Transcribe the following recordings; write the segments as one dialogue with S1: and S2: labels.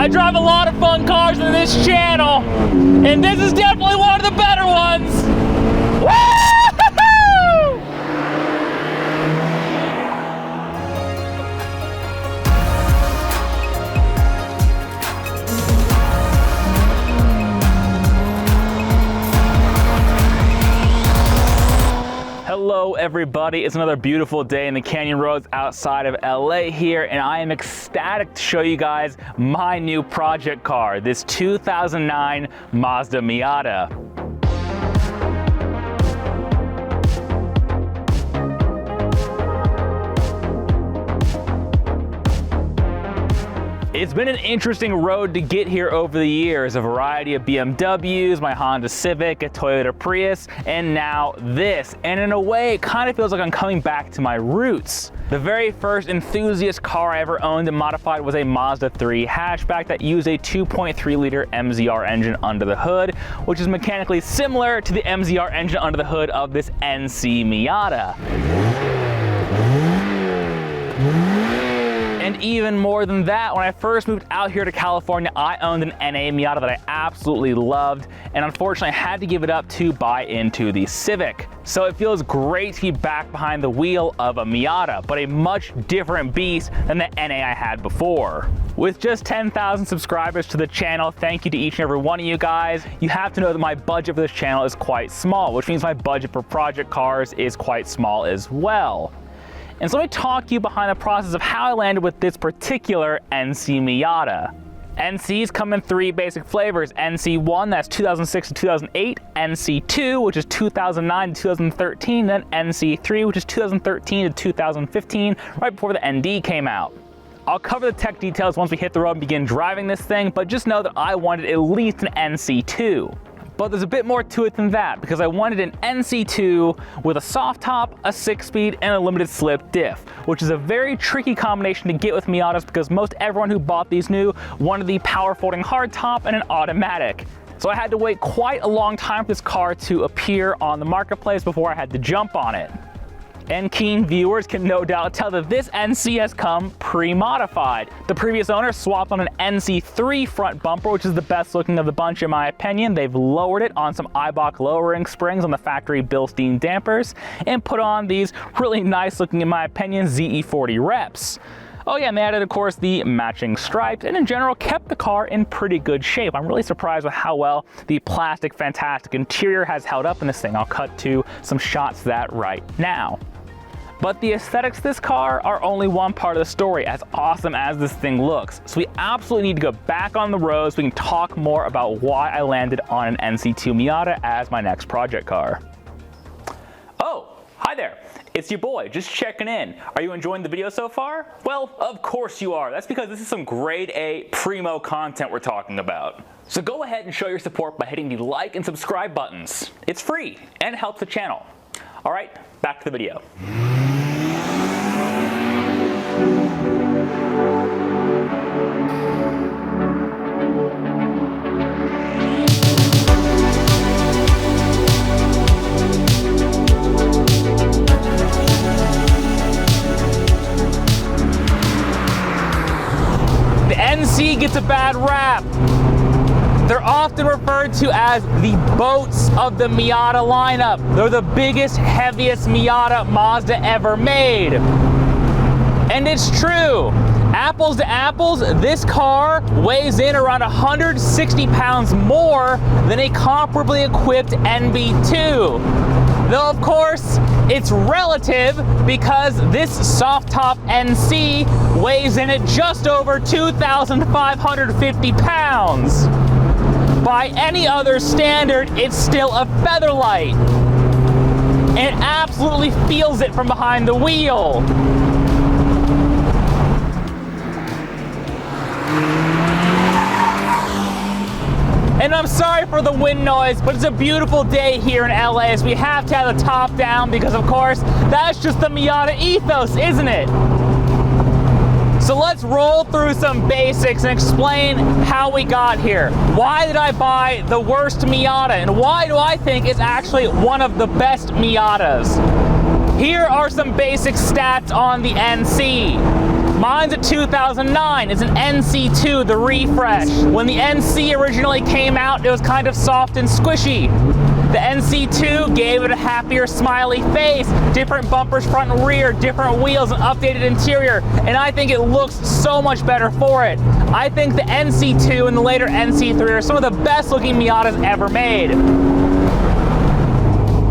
S1: I drive a lot of fun cars in this channel, and this is definitely one of the better ones. Woo! Hello everybody, it's another beautiful day in the canyon roads outside of LA here, and I am ecstatic to show you guys my new project car, this 2009 Mazda Miata. It's been an interesting road to get here over the years. A variety of BMWs, my Honda Civic, a Toyota Prius, and now this. And in a way, it kind of feels like I'm coming back to my roots. The very first enthusiast car I ever owned and modified was a Mazda 3 hatchback that used a 2.3 liter MZR engine under the hood, which is mechanically similar to the MZR engine under the hood of this NC Miata. And even more than that, when I first moved out here to California, I owned an NA Miata that I absolutely loved, and unfortunately I had to give it up to buy into the Civic. So it feels great to be back behind the wheel of a Miata, but a much different beast than the NA I had before. With just 10,000 subscribers to the channel, thank you to each and every one of you guys. You have to know that my budget for this channel is quite small, which means my budget for project cars is quite small as well. And so let me talk you behind the process of how I landed with this particular NC Miata. NCs come in three basic flavors: NC1, that's 2006 to 2008, NC2, which is 2009 to 2013, then NC3, which is 2013 to 2015, right before the ND came out. I'll cover the tech details once we hit the road and begin driving this thing, but just know that I wanted at least an NC2. But there's a bit more to it than that, because I wanted an NC2 with a soft top, a 6-speed, and a limited slip diff, which is a very tricky combination to get with Miatas because most everyone who bought these new wanted the power folding hardtop and an automatic. So I had to wait quite a long time for this car to appear on the marketplace before I had to jump on it. And keen viewers can no doubt tell that this NC has come pre-modified. The previous owner swapped on an NC3 front bumper, which is the best looking of the bunch in my opinion. They've lowered it on some Eibach lowering springs on the factory Bilstein dampers, and put on these really nice looking, in my opinion, ZE40 reps. Oh yeah, and they added, of course, the matching stripes, and in general kept the car in pretty good shape. I'm really surprised with how well the plastic fantastic interior has held up in this thing. I'll cut to some shots of that right now. But the aesthetics of this car are only one part of the story, as awesome as this thing looks. So we absolutely need to go back on the road so we can talk more about why I landed on an NC2 Miata as my next project car. Oh, hi there. It's your boy, just checking in. Are you enjoying the video so far? Well, of course you are. That's because this is some grade A primo content we're talking about. So go ahead and show your support by hitting the like and subscribe buttons. It's free and it helps the channel. All right, back to the video. The NC gets a bad rap. They're often referred to as the boats of the Miata lineup. They're the biggest, heaviest Miata Mazda ever made. And it's true. Apples to apples, this car weighs in around 160 pounds more than a comparably equipped NB2. Though of course, it's relative because this soft top NC weighs in at just over 2,550 pounds. By any other standard, it's still a featherlight. And it absolutely feels it from behind the wheel. And I'm sorry for the wind noise, but it's a beautiful day here in LA, as we have to have the top down because, of course, that's just the Miata ethos, isn't it? So let's roll through some basics and explain how we got here. Why did I buy the worst Miata, and why do I think it's actually one of the best Miatas? Here are some basic stats on the NC. Mine's a 2009. It's an NC2, the refresh. When the NC originally came out, it was kind of soft and squishy. The NC2 gave it a happier, smiley face, different bumpers front and rear, different wheels, and updated interior, and I think it looks so much better for it. I think the NC2 and the later NC3 are some of the best looking Miatas ever made.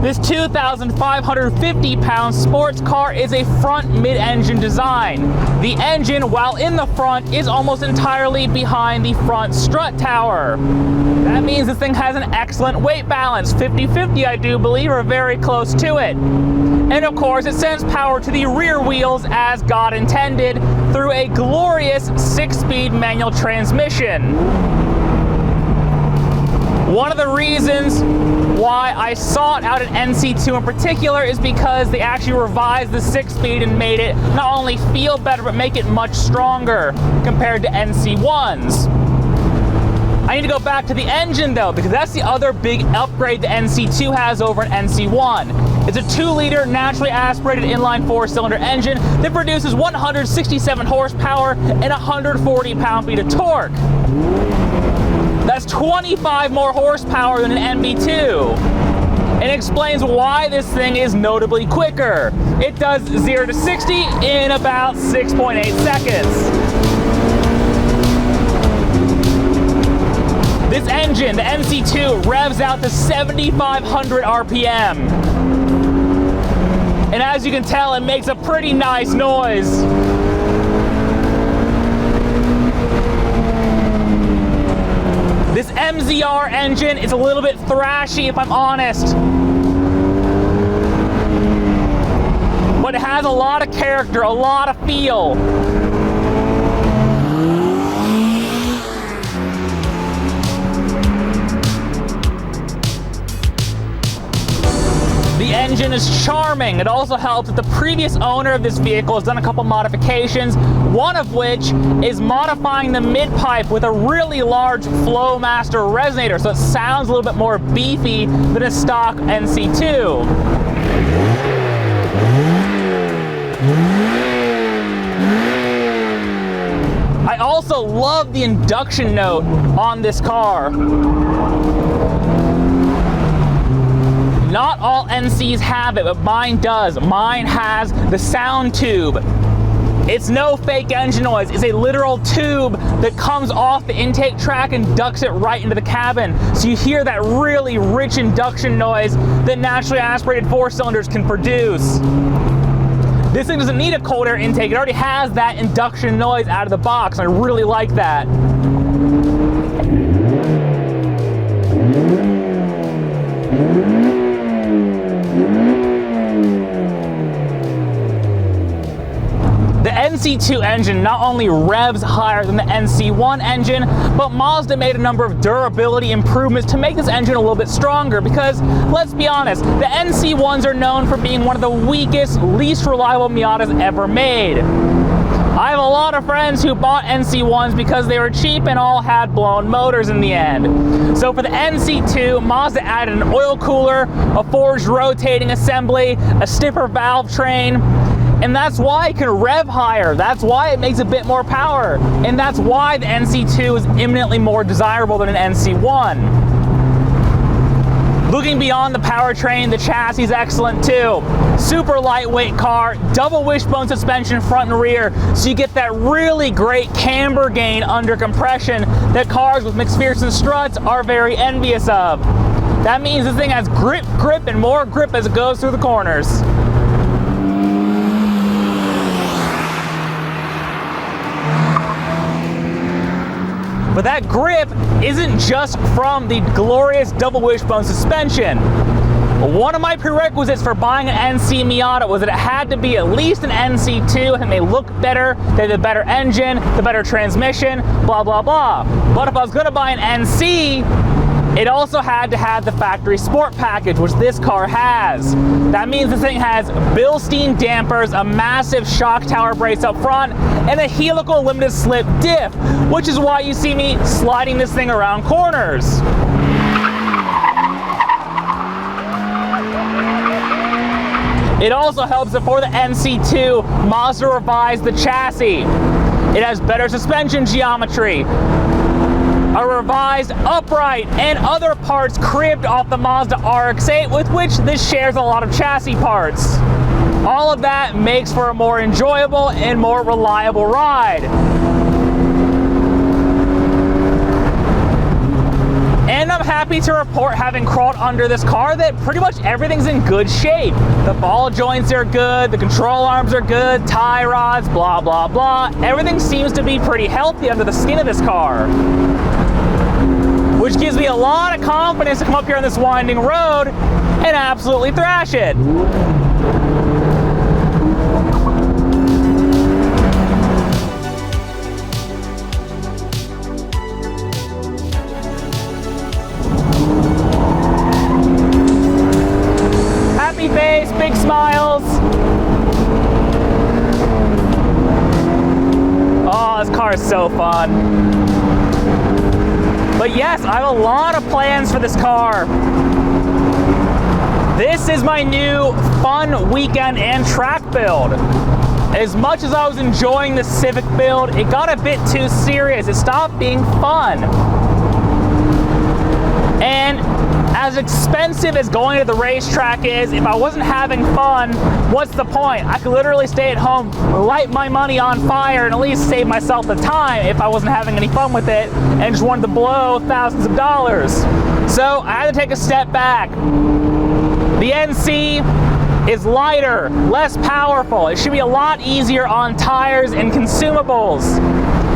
S1: This 2,550-pound sports car is a front mid-engine design. The engine, while in the front, is almost entirely behind the front strut tower. That means this thing has an excellent weight balance, 50-50 I do believe, or very close to it. And of course, it sends power to the rear wheels as God intended through a glorious 6-speed manual transmission. One of the reasons why I sought out an NC2 in particular is because they actually revised the 6-speed and made it not only feel better, but make it much stronger compared to NC1s. I need to go back to the engine though, because that's the other big upgrade the NC2 has over an NC1. It's a 2-liter naturally aspirated inline-four cylinder engine that produces 167 horsepower and 140 pound-feet of torque. That's 25 more horsepower than an NB2. And explains why this thing is notably quicker. It does 0 to 60 in about 6.8 seconds. This engine, the NC2, revs out to 7,500 RPM. And as you can tell, it makes a pretty nice noise. This MZR engine is a little bit thrashy, if I'm honest. But it has a lot of character, a lot of feel. The engine is charming. It also helps that the previous owner of this vehicle has done a couple modifications, one of which is modifying the mid-pipe with a really large Flowmaster resonator, so it sounds a little bit more beefy than a stock NC2. I also love the induction note on this car. Not all NCs have it, but mine does. Mine has the sound tube. It's no fake engine noise. It's a literal tube that comes off the intake track and ducts it right into the cabin. So you hear that really rich induction noise that naturally aspirated 4-cylinders can produce. This thing doesn't need a cold air intake. It already has that induction noise out of the box, and I really like that. The NC2 engine not only revs higher than the NC1 engine, but Mazda made a number of durability improvements to make this engine a little bit stronger because, let's be honest, the NC1s are known for being one of the weakest, least reliable Miatas ever made. I have a lot of friends who bought NC1s because they were cheap and all had blown motors in the end. So for the NC2, Mazda added an oil cooler, a forged rotating assembly, a stiffer valve train, and that's why it can rev higher. That's why it makes a bit more power. And that's why the NC2 is eminently more desirable than an NC1. Looking beyond the powertrain, the chassis is excellent too. Super lightweight car, double wishbone suspension front and rear, so you get that really great camber gain under compression that cars with McPherson struts are very envious of. That means this thing has grip, and more grip as it goes through the corners. But that grip isn't just from the glorious double wishbone suspension. One of my prerequisites for buying an NC Miata was that it had to be at least an NC2, and they look better, they have the better engine, the better transmission, blah, blah, blah. But if I was gonna buy an NC, it also had to have the factory sport package, which this car has. That means this thing has Bilstein dampers, a massive shock tower brace up front, and a helical limited slip diff, which is why you see me sliding this thing around corners. It also helps that for the NC2, Mazda revised the chassis. It has better suspension geometry, a revised upright, and other parts cribbed off the Mazda RX-8, with which this shares a lot of chassis parts. All of that makes for a more enjoyable and more reliable ride. And I'm happy to report, having crawled under this car, that pretty much everything's in good shape. The ball joints are good, the control arms are good, tie rods, blah, blah, blah. Everything seems to be pretty healthy under the skin of this car, which gives me a lot of confidence to come up here on this winding road and absolutely thrash it. Happy face, big smiles. Oh, this car is so fun. But yes, I have a lot of plans for this car. This is my new fun weekend and track build. As much as I was enjoying the Civic build, it got a bit too serious. It stopped being fun. And as expensive as going to the racetrack is, if I wasn't having fun, what's the point? I could literally stay at home, light my money on fire, and at least save myself the time if I wasn't having any fun with it and just wanted to blow thousands of dollars. So I had to take a step back. The NC is lighter, less powerful. It should be a lot easier on tires and consumables.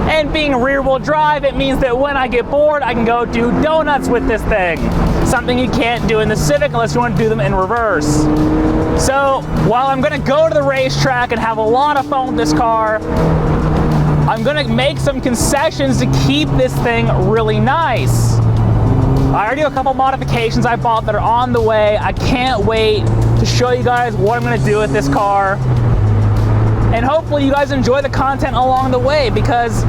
S1: And being rear-wheel drive, it means that when I get bored, I can go do donuts with this thing. Something you can't do in the Civic unless you want to do them in reverse. So while I'm gonna go to the racetrack and have a lot of fun with this car, I'm gonna make some concessions to keep this thing really nice. I already have a couple modifications I bought that are on the way. I can't wait to show you guys what I'm gonna do with this car. And hopefully you guys enjoy the content along the way, because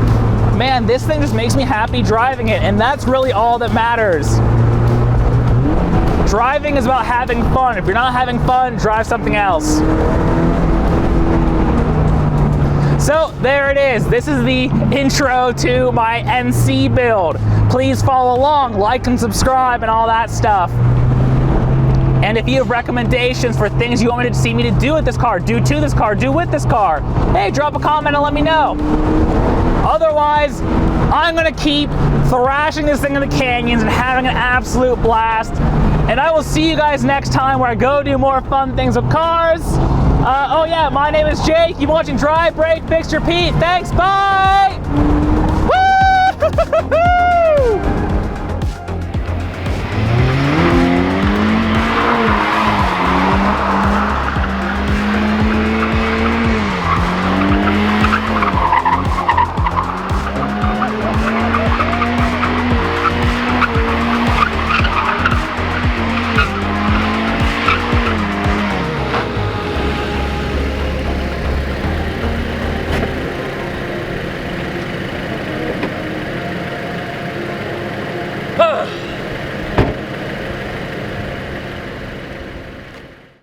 S1: man, this thing just makes me happy driving it, and that's really all that matters. Driving is about having fun. If you're not having fun, drive something else. So there it is. This is the intro to my NC build. Please follow along, like and subscribe and all that stuff. And if you have recommendations for things you want me to see me to do with this car, do to this car, do with this car, hey, drop a comment and let me know. Otherwise, I'm gonna keep thrashing this thing in the canyons and having an absolute blast. And I will see you guys next time where I go do more fun things with cars. Oh yeah, my name is Jake. You've been watching Drive, Brake, Fix, Repeat. Thanks, bye! Woo!